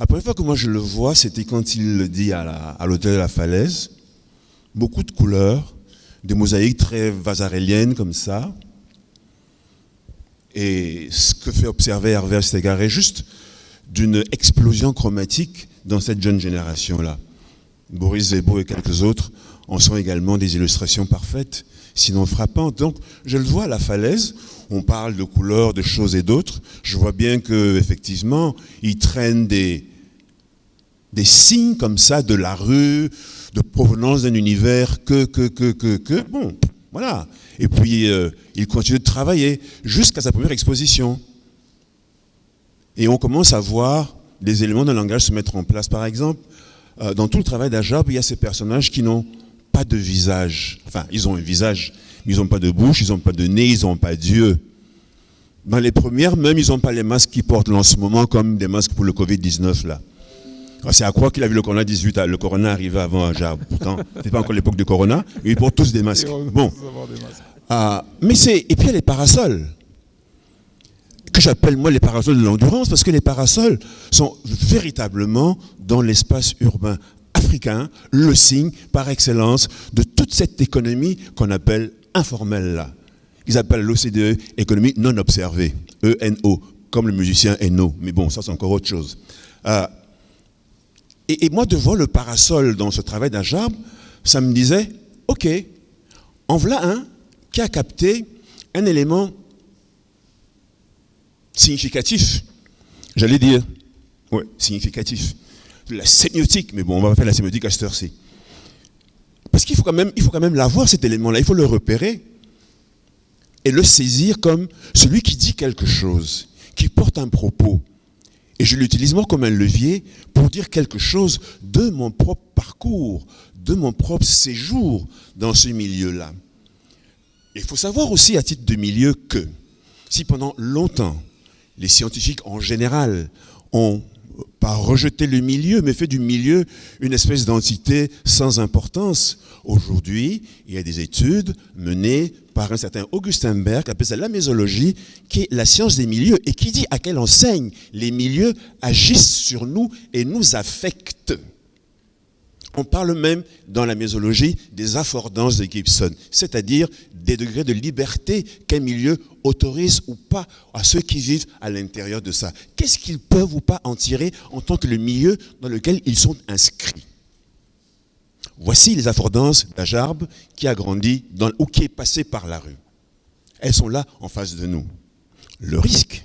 La première fois que moi je le vois, c'était quand il le dit à l'hôtel de la Falaise. Beaucoup de couleurs, des mosaïques très vasaréliennes comme ça. Et ce que fait observer Hervé à cet égard est juste d'une explosion chromatique dans cette jeune génération-là. Boris Zebo et quelques autres en sont également des illustrations parfaites, sinon frappantes. Donc, je le vois à la Falaise, on parle de couleurs, de choses et d'autres. Je vois bien qu'effectivement, il traîne des signes comme ça de la rue, de provenance d'un univers bon, voilà. Et puis, il continue de travailler jusqu'à sa première exposition. Et on commence à voir des éléments de langage se mettre en place. Par exemple, dans tout le travail d'Ajab, il y a ces personnages qui n'ont pas de visage. Enfin, ils ont un visage, mais ils n'ont pas de bouche, ils n'ont pas de nez, ils n'ont pas d'yeux. Dans les premières, même, ils n'ont pas les masques qu'ils portent en ce moment, comme des masques pour le Covid-19, là. C'est à croire qu'il a vu le Corona 18, le Corona arrivait avant Ajab. Pourtant, ce n'est pas encore l'époque du Corona, mais ils portent tous des masques. Bon. Mais et puis il y a les parasols, que j'appelle moi les parasols de l'endurance, parce que les parasols sont véritablement dans l'espace urbain africain, le signe par excellence de toute cette économie qu'on appelle informelle là. Ils appellent l'OCDE économie non observée, ENO, comme le musicien Eno, mais bon, ça c'est encore autre chose. Et moi, de voir le parasol dans ce travail d'Ajab, ça me disait, ok, en voilà un qui a capté un élément significatif, j'allais dire, ouais, significatif, de la sémiotique, mais bon, on va faire la sémiotique à cette heure-ci. Parce qu'il faut quand même l'avoir, cet élément-là, il faut le repérer et le saisir comme celui qui dit quelque chose, qui porte un propos. Et je l'utilise moi comme un levier pour dire quelque chose de mon propre parcours, de mon propre séjour dans ce milieu-là. Il faut savoir aussi à titre de milieu que si pendant longtemps, les scientifiques en général ont pas rejeté le milieu, mais fait du milieu une espèce d'entité sans importance, aujourd'hui, il y a des études menées par un certain Augustin Berg, appelé ça la mésologie, qui est la science des milieux, et qui dit à quelle enseigne les milieux agissent sur nous et nous affectent. On parle même, dans la mésologie, des affordances de Gibson, c'est-à-dire des degrés de liberté qu'un milieu autorise ou pas à ceux qui vivent à l'intérieur de ça. Qu'est-ce qu'ils peuvent ou pas en tirer en tant que le milieu dans lequel ils sont inscrits? Voici les affordances d'Ajab qui a grandi ou qui est passé par la rue. Elles sont là en face de nous. Le risque,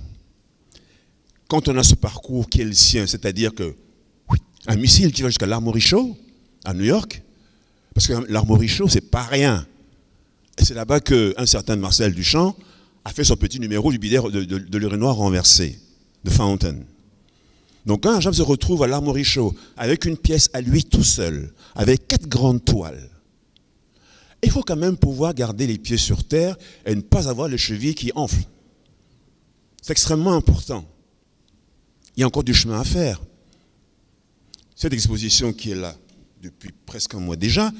quand on a ce parcours qui est le sien, c'est-à-dire que un missile qui va jusqu'à l'Armory Show, à New York, parce que l'Armory Show, c'est pas rien. Et c'est là-bas qu'un certain Marcel Duchamp a fait son petit numéro du bidet de l'urinoir renversé, de Fountain. Donc quand Ajab se retrouve à l'Armory Show, avec une pièce à lui tout seul, avec 4 grandes toiles, il faut quand même pouvoir garder les pieds sur terre et ne pas avoir les chevilles qui enflent. C'est extrêmement important. Il y a encore du chemin à faire. Cette exposition qui est là depuis presque un mois déjà,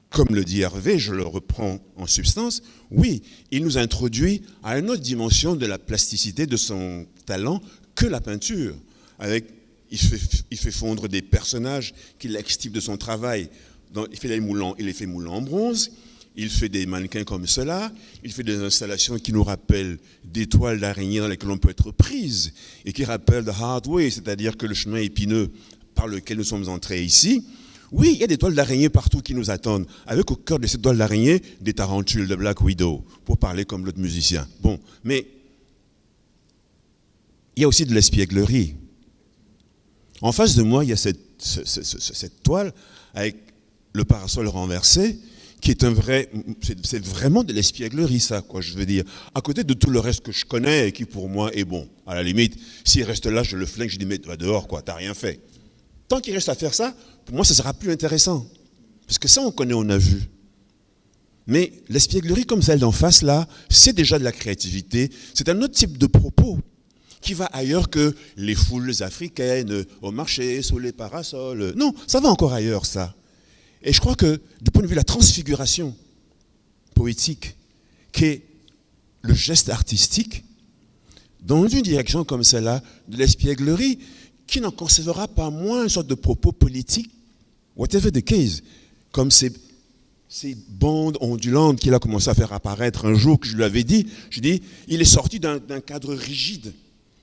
comme le dit Hervé, je le reprends en substance, oui, il nous introduit à une autre dimension de la plasticité de son talent que la peinture. Il fait fondre des personnages qu'il extirpe de son travail. Il les fait mouler en bronze, il fait des mannequins comme cela, il fait des installations qui nous rappellent des toiles d'araignée dans lesquelles on peut être prise et qui rappellent the hard way, c'est-à-dire que le chemin épineux par lequel nous sommes entrés ici. Oui, il y a des toiles d'araignée partout qui nous attendent, avec au cœur de ces toiles d'araignée des tarentules de Black Widow, pour parler comme l'autre musicien. Bon, mais il y a aussi de l'espièglerie. En face de moi, il y a cette toile avec le parasol renversé, qui est c'est vraiment de l'espièglerie, ça, quoi, je veux dire. À côté de tout le reste que je connais et qui, pour moi, est bon. À la limite, s'il reste là, je le flingue, je dis, mais va dehors, quoi, t'as rien fait. Tant qu'il reste à faire ça, pour moi, ça sera plus intéressant. Parce que ça, on connaît, on a vu. Mais l'espièglerie comme celle d'en face, là, c'est déjà de la créativité. C'est un autre type de propos qui va ailleurs que les foules africaines, au marché, sous les parasols. Non, ça va encore ailleurs, ça. Et je crois que, du point de vue de la transfiguration poétique, qui est le geste artistique, dans une direction comme celle-là, de l'espièglerie, qui n'en concevra pas moins une sorte de propos politique, whatever the case, comme ces bandes ondulantes qu'il a commencé à faire apparaître un jour, que je lui avais dit, il est sorti d'un cadre rigide,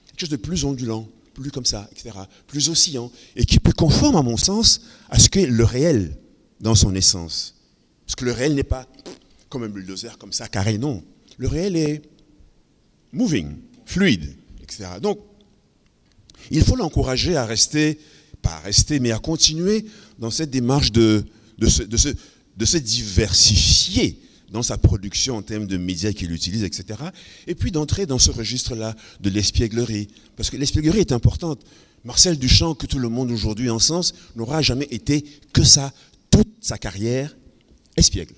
quelque chose de plus ondulant, plus comme ça, etc., plus oscillant, et qui est plus conforme, à mon sens, à ce qu'est le réel dans son essence. Parce que le réel n'est pas comme un bulldozer, comme ça, carré, non. Le réel est moving, fluide, etc. Donc, il faut l'encourager à rester, pas à rester, mais à continuer dans cette démarche de se diversifier dans sa production en termes de médias qu'il utilise, etc. Et puis d'entrer dans ce registre-là de l'espièglerie. Parce que l'espièglerie est importante. Marcel Duchamp, que tout le monde aujourd'hui encense, n'aura jamais été que ça, toute sa carrière, espiègle.